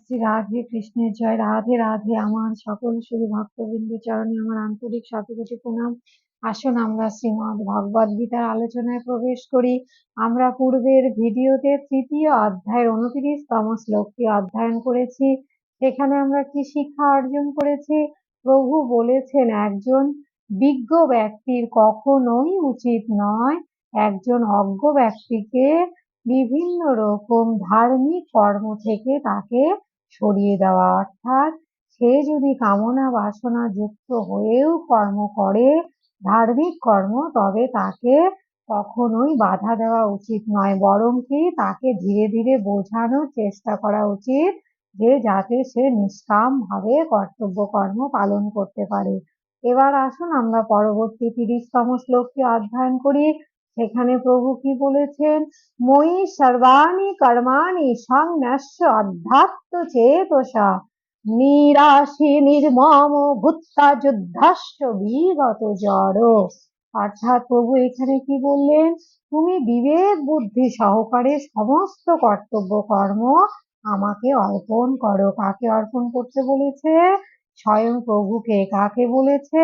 শ্রী রাধে কৃষ্ণের জয়। রাধে রাধে। আমার সকল শুধু ভক্তবৃন্দের চরণে আমার আন্তরিক শতকোটি প্রণাম। আসুন আমরা শ্রীমদ্ ভগবদ গীতার আলোচনায় প্রবেশ করি। আমরা পূর্বের ভিডিওতে তৃতীয় অধ্যায়ের 29তম শ্লোকটি অধ্যয়ন করেছি। সেখানে আমরা কি শিক্ষা অর্জন করেছি? প্রভু বলেছেন একজন বিজ্ঞ ব্যক্তির কখনোই উচিত নয় একজন অজ্ঞ ব্যক্তিকে বিভিন্ন রকম ধার্মিক কর্ম থেকে তাকে সরিয়ে দেওয়া। অর্থাৎ সে যদি কামনা বাসনা যুক্ত হয়েও কর্ম করে, ধার্মিক কর্ম, তবে তাকে কখনোই বাধা দেওয়া উচিত নয়, বরং কি তাকে ধীরে ধীরে বোঝানোর চেষ্টা করা উচিত যে যাতে সে নিষ্কাম ভাবে কর্তব্য কর্ম পালন করতে পারে। এবার আসুন আমরা পরবর্তী 30তম শ্লোকটি অধ্যয়ন করি। সেখানে প্রভু কি বলেছেন? মই সর্বাণি কর্মাণি সংন্যস্য অধ্যাত্ম চেতসা নিরাশী নির্মম ভূত্বা যুদ্ধস্য বিগত জড়। অর্থাৎ প্রভু এখানে কি বললেন? তুমি বিবেক বুদ্ধি সহকারে সমস্ত কর্তব্য কর্ম আমাকে অর্পণ করো। কাকে অর্পণ করতে বলেছে? স্বয়ং প্রভুকে। কাকে বলেছে?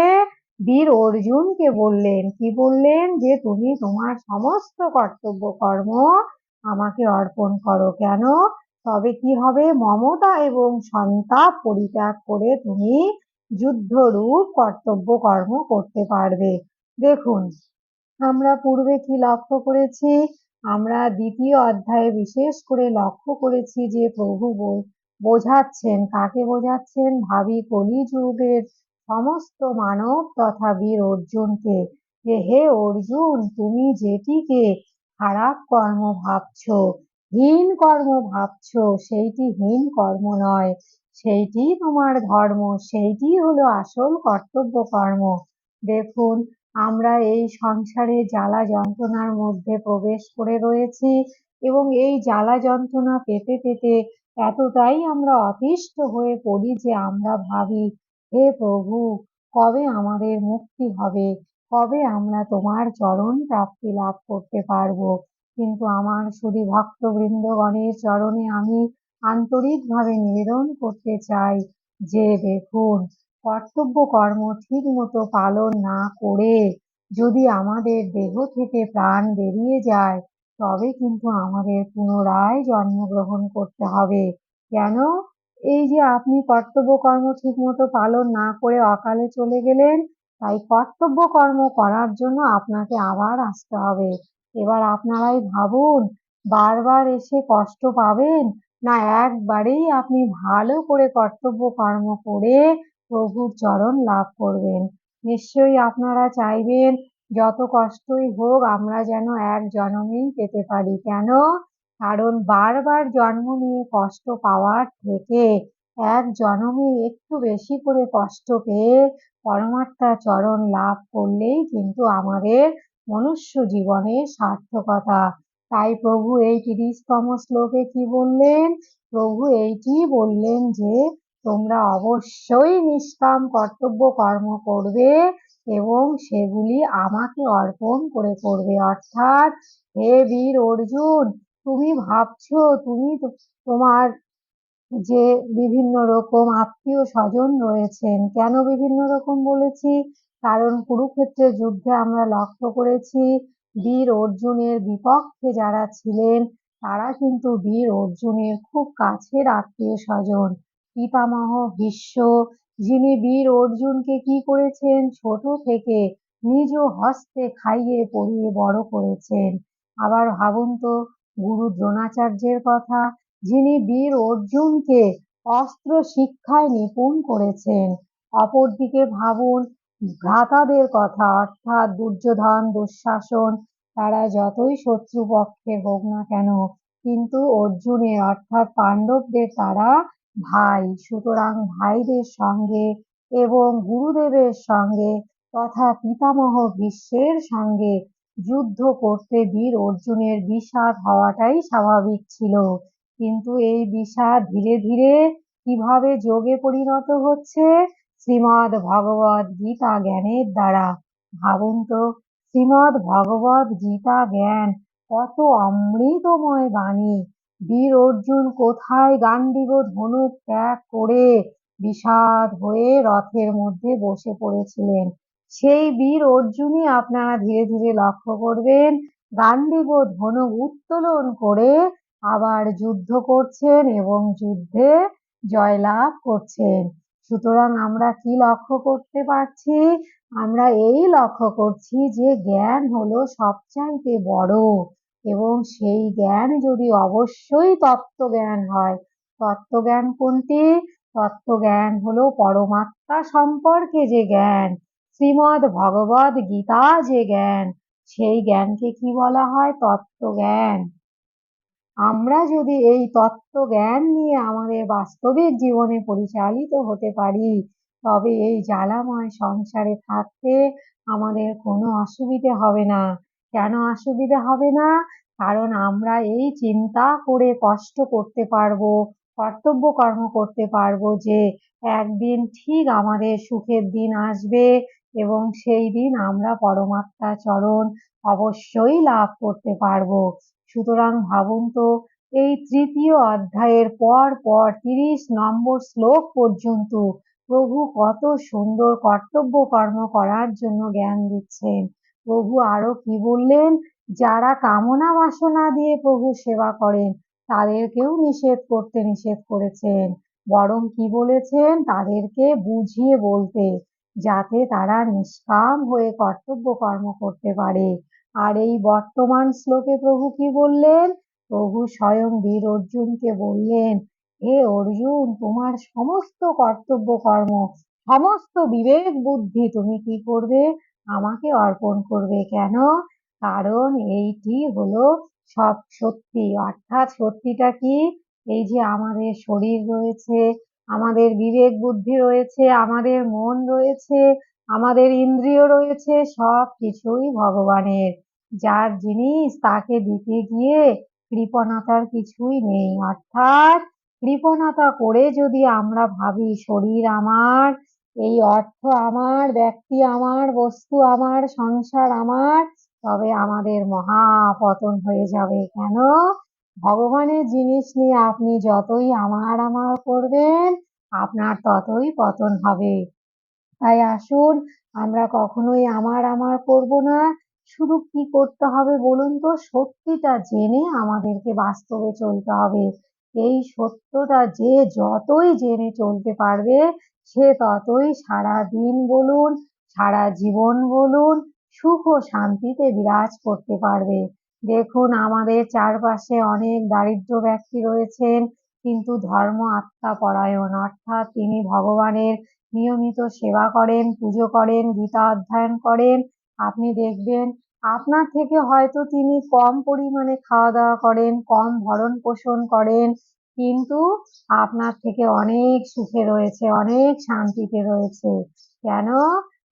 বীর অর্জুনকে বললেন। কি বললেন? যে তুমি তোমার সমস্ত কর্তব্য কর্ম আমাকে অর্পণ করো। কেন? তবে কি হবে? মমতা এবং সন্তাপ পরিত্যাগ করে তুমি যুদ্ধরূপ কর্তব্য কর্ম করতে পারবে। দেখুন, আমরা পূর্বে কি লক্ষ্য করেছি? আমরা দ্বিতীয় অধ্যায়ে বিশেষ করে লক্ষ্য করেছি যে প্রভু বোঝাচ্ছেন। কাকে বোঝাচ্ছেন? ভাবি কলিযুগের সমস্ত মানব তথা বীর অর্জুনকে, যে হে অর্জুন, তুমি যেটিকে খারাপ কর্ম ভাবছো, হীন কর্ম ভাবছো, সেইটি হীন কর্ম নয়, সেইটি তোমার ধর্ম, সেইটি হলো আসল কর্তব্য কর্ম। দেখুন, আমরা এই সংসারে জ্বালা যন্ত্রণার মধ্যে প্রবেশ করে রয়েছি এবং এই জ্বালা যন্ত্রণা পেতে পেতে এতটাই আমরা অতিষ্ঠ হয়ে পড়ি যে আমরা ভাবি, হে প্রভু, কবে আমাদের মুক্তি হবে, কবে আমরা তোমার চরণ প্রাপ্তি লাভ করতে পারবো। কিন্তু আমার শুধু ভক্তবৃন্দগণের চরণে আমি আন্তরিকভাবে নিবেদন করতে চাই যে দেখুন, কর্তব্য কর্ম ঠিক মতো পালন না করে যদি আমাদের দেহ থেকে প্রাণ বেরিয়ে যায়, তবে কিন্তু আমাদের পুনরায় জন্মগ্রহণ করতে হবে। কেন? এই যে আপনি কর্তব্য কর্ম ঠিক মতো পালন না করে অকালে চলে গেলেন, তাই কর্তব্য কর্ম করার জন্য আপনাকে আবার আসতে হবে। এবার আপনারাই ভাবুন, বারবার এসে কষ্ট পাবেন, না একবারেই আপনি ভালো করে কর্তব্য কর্ম করে প্রভুর চরণ লাভ করবেন। নিশ্চয়ই আপনারা চাইবেন যত কষ্টই হোক আমরা যেন এক জন্মেই পেতে পারি। কেন? কারণ বারবার জন্ম নিয়ে কষ্ট পাওয়ার থেকে এক জন্মে একটু বেশি করে কষ্ট পেয়ে পরমাত্মা চরণ লাভ করলেই কিন্তু আমাদের মনুষ্য জীবনের সার্থকতা। তাই প্রভু এই 30তম শ্লোকে কি বললেন? প্রভু এইটি বললেন যে তোমরা অবশ্যই নিষ্কাম কর্তব্য কর্ম করবে এবং সেগুলি আমাকে অর্পণ করে করবে। অর্থাৎ হে বীর অর্জুন, তুমি ভাবছো তুমি তোমার যে বিভিন্ন রকম আত্মীয় স্বজন রয়েছেন। কেন বিভিন্ন রকম বলেছি? কারণ কুরুক্ষেত্রের যুদ্ধে আমরা লক্ষ্য করেছি বীর অর্জুনের বিপক্ষে যারা ছিলেন তারা কিন্তু বীর অর্জুনের খুব কাছের আত্মীয় স্বজন। পিতামহ ভীষ্ম, যিনি বীর অর্জুনকে কি করেছেন? ছোট থেকে নিজ হস্তে খাইয়ে পরিয়ে বড় করেছেন। আবার ভাবুন তো গুরু দ্রোণাচার্যের কথা, যিনি বীর অর্জুনকে অস্ত্র শিক্ষায় নিপুণ করেছেন। অপরদিকে ভাবুন ভ্রাতাদের কথা, অর্থাৎ দুর্যোধন, দুঃশাসন, তারা যতই শত্রুপক্ষের হোক না কেন, কিন্তু অর্জুনের অর্থাৎ পাণ্ডবদের তারা ভাই। সুতরাং ভাইদের সঙ্গে এবং গুরুদেবের সঙ্গে তথা পিতামহ ভীষ্মের সঙ্গে যুদ্ধ করতে বীর অর্জুনের বিষাদ হওয়াটাই স্বাভাবিক ছিল। কিন্তু এই বিষাদ ধীরে ধীরে কিভাবে যোগে পরিণত হচ্ছে? শ্রীমদ্ ভগবদ গীতা জ্ঞানের দ্বারা। ভাবুন তো, শ্রীমদ্ ভগবদ গীতা জ্ঞান কত অমৃতময় বাণী, বীর অর্জুন কোথায় গান্ডীব ধনুক ত্যাগ করে বিষাদ হয়ে রথের মধ্যে বসে পড়েছিলেন। সেই বীর অর্জুনই আপনারা ধীরে ধীরে লক্ষ্য করবেন গান্ডীব ধনুক উত্তোলন করে আবার যুদ্ধ করছেন এবং যুদ্ধে জয়লাভ করছেন। সুতরাং আমরা কি লক্ষ্য করতে পারছি? আমরা এই লক্ষ্য করছি যে জ্ঞান হলো সবচাইতে বড়, এবং সেই জ্ঞান যদি অবশ্যই তত্ত্বজ্ঞান হয়। তত্ত্বজ্ঞান কোনটি? তত্ত্বজ্ঞান হলো পরমাত্মা সম্পর্কে যে জ্ঞান, শ্রীমদ্ ভগবদ গীতা যে জ্ঞান, সেই জ্ঞানকে কি বলা হয়? তত্ত্বজ্ঞান। আমরা যদি এই তত্ত্বজ্ঞান নিয়ে আমাদের বাস্তবিক জীবনে পরিচালিত হতে পারি, তবে এই জ্বালাময় সংসারে থাকতে আমাদের কোনো অসুবিধে হবে না। কেন অসুবিধে হবে না? কারণ আমরা এই চিন্তা করে কষ্ট করতে পারবো, কর্তব্য কর্ম করতে পারবো যে একদিন ঠিক আমাদের সুখের দিন আসবে এবং সেই দিন আমরা পরমাত্মা চরণ অবশ্যই লাভ করতে পারবো। সুতরাং ভাবুন তো, এই তৃতীয় অধ্যায়ের পর ৩০ নম্বর শ্লোক পর্যন্ত প্রভু কত সুন্দর কর্তব্য কর্ম করার জন্য জ্ঞান দিচ্ছেন। প্রভু আরো কি বললেন? যারা কামনা বাসনা দিয়ে প্রভু সেবা করেন তাদেরকেও নিষেধ করেছেন, বরং কি বলেছেন? তাদেরকে বুঝিয়ে বলতে, যাতে তারা নিষ্কাম হয়ে কর্তব্য কর্ম করতে পারে। আর এই বর্তমান শ্লোকে প্রভু কি বললেন? প্রভু স্বয়ং বীর অর্জুনকে বললেন, হে অর্জুন, তোমার সমস্ত কর্তব্য কর্ম, সমস্ত বিবেক বুদ্ধি তুমি কি করবে? আমাকে অর্পণ করবে। কেন? কারণ এইটি হলো সব সত্যি। অর্থাৎ সত্যিটা কি? এই যে আমাদের শরীর রয়েছে, আমাদের বিবেক বুদ্ধি রয়েছে, আমাদের মন রয়েছে, আমাদের ইন্দ্রিয় রয়েছে, সব কিছুই ভগবানের। যার জিনিস তাকে দিতে গিয়ে কৃপণতার কিছুই নেই। অর্থাৎ কৃপণতা করে যদি আমরা ভাবি শরীর আমার, এই অর্থ আমার, ব্যক্তি আমার, বস্তু আমার, সংসার আমার, তবে আমাদের মহা পতন হয়ে যাবে। কেন? ভগবানের জিনিস নিয়ে আপনি যতই আমার আমার করবেন, আপনার ততই পতন হবে। তাই আসুন, আমরা কখনোই আমার আমার করব না। শুধু কি করতে হবে বলুন তো? সত্যিটা জেনে আমাদেরকে বাস্তবে চলতে হবে। এই সত্যটা যে যতই জেনে চলতে পারবে, সে ততই সারা দিন বলুন, সারা জীবন বলুন, সুখ ও শান্তিতে বিরাজ করতে পারবে। দেখুন, আমাদের চারপাশে অনেক দারিদ্র ব্যক্তি রয়েছেন, কিন্তু ধর্ম আত্মা পরায়ণ, অর্থাৎ তিনি ভগবানের নিয়মিত সেবা করেন, পুজো করেন, গীতা অধ্যয়ন করেন। আপনি দেখবেন আপনার থেকে হয়তো তিনি কম পরিমাণে খাওয়া দাওয়া করেন, কম ভরণ পোষণ করেন, কিন্তু আপনার থেকে অনেক সুখে রয়েছে, অনেক শান্তিতে রয়েছে। কেন?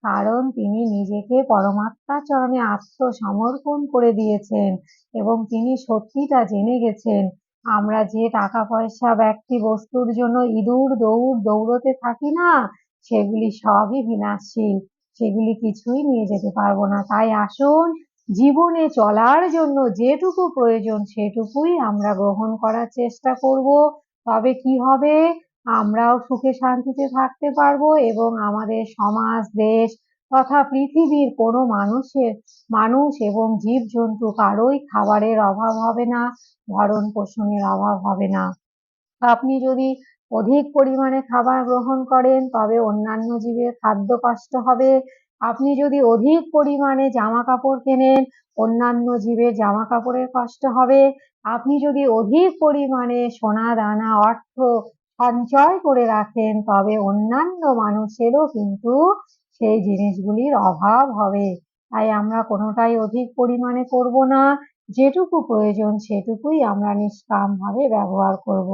কারণ তিনি নিজেকে পরমাত্মার চরণে আত্মসমর্পণ করে দিয়েছেন এবং তিনি সত্যিটা জেনে গেছেন। আমরা যে টাকা পয়সা, ব্যক্তি, বস্তুর জন্য ইঁদুর দৌড়তে থাকি না, সেগুলি সবই বিনাশশীল, সেগুলি কিছুই নিয়ে যেতে পারবো না। তাই আসুন, জীবনে চলার জন্য যেটুকু প্রয়োজন সেটুকুই আমরা গ্রহণ করার চেষ্টা করব। তবে কি হবে? আমরাও সুখে শান্তিতে থাকতে পারবো এবং আমাদের সমাজ, দেশ তথা পৃথিবীর কোনো মানুষ এবং জীবজন্তু কারোই খাবারের অভাব হবে না, ভরণ পোষণের অভাব হবে না। আপনি যদি অধিক পরিমাণে খাবার গ্রহণ করেন, তবে অন্যান্য জীবের খাদ্য কষ্ট হবে। আপনি যদি অধিক পরিমাণে জামা কাপড় কেনেন, অন্যান্য জীবের জামা কাপড়ের কষ্ট হবে। আপনি যদি অধিক পরিমাণে সোনা দানা অর্থ সঞ্চয় করে রাখেন, তবে অন্যান্য মানুষেরও কিন্তু সেই জিনিসগুলির অভাব হবে। তাই আমরা কোনোটাই অধিক পরিমাণে করব না, যেটুকু প্রয়োজন সেটুকুই আমরা নিষ্কামভাবে ব্যবহার করব।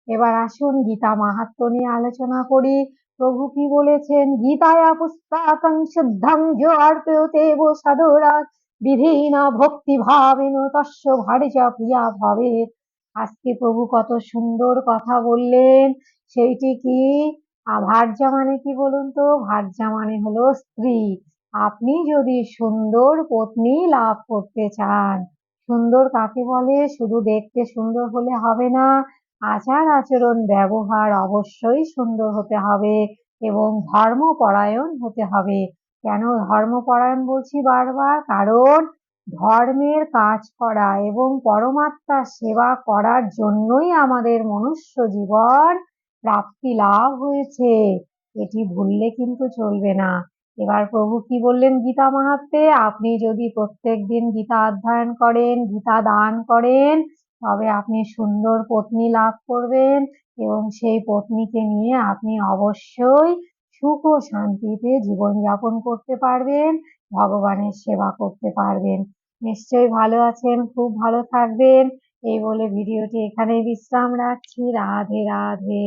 এবার আসুন গীতা মাহাত্ম্য নিয়ে আলোচনা করি। প্রভু কি বলেছেন? গীতায়া পুস্তকং শুদ্ধং যো অর্পয়তে বো সাধুরাৎ বিধিনা ভক্তি ভাবেন তস্য ভার্যা প্রিয়া ভবেৎ। আজকে প্রভু কত সুন্দর কথা বললেন। সেইটি কি? ভার্যা মানে কি বলুন তো? ভার্যা মানে হলো স্ত্রী। আপনি যদি সুন্দর পত্নী লাভ করতে চান, সুন্দর কাকে বলে? শুধু দেখতে সুন্দর হলে হবে না, আচার আচরণ ব্যবহার অবশ্যই সুন্দর হতে হবে এবং ধর্মপরায়ণ হতে হবে। কেন ধর্মপরায়ণ বলছি বারবার? কারণ ধর্মের কাজ করা এবং পরমাত্মার সেবা করার জন্যই আমাদের মনুষ্য জীবন প্রাপ্তি লাভ হয়েছে। এটি ভুললে কিন্তু চলবে না। এবার প্রভু কি বললেন গীতা মাহাত্ম্যে? আপনি যদি প্রত্যেকদিন গীতা অধ্যয়ন করেন, গীতা দান করেন, তবে আপনি সুন্দর পত্নী লাভ করবেন এবং সেই পত্নীকে নিয়ে আপনি অবশ্যই সুখ ও শান্তিতে জীবনযাপন করতে পারবেন, ভগবানের সেবা করতে পারবেন। নিশ্চয়ই ভালো আছেন, খুব ভালো থাকবেন। এই বলে ভিডিওটি এখানেই বিশ্রাম রাখছি। রাধে রাধে।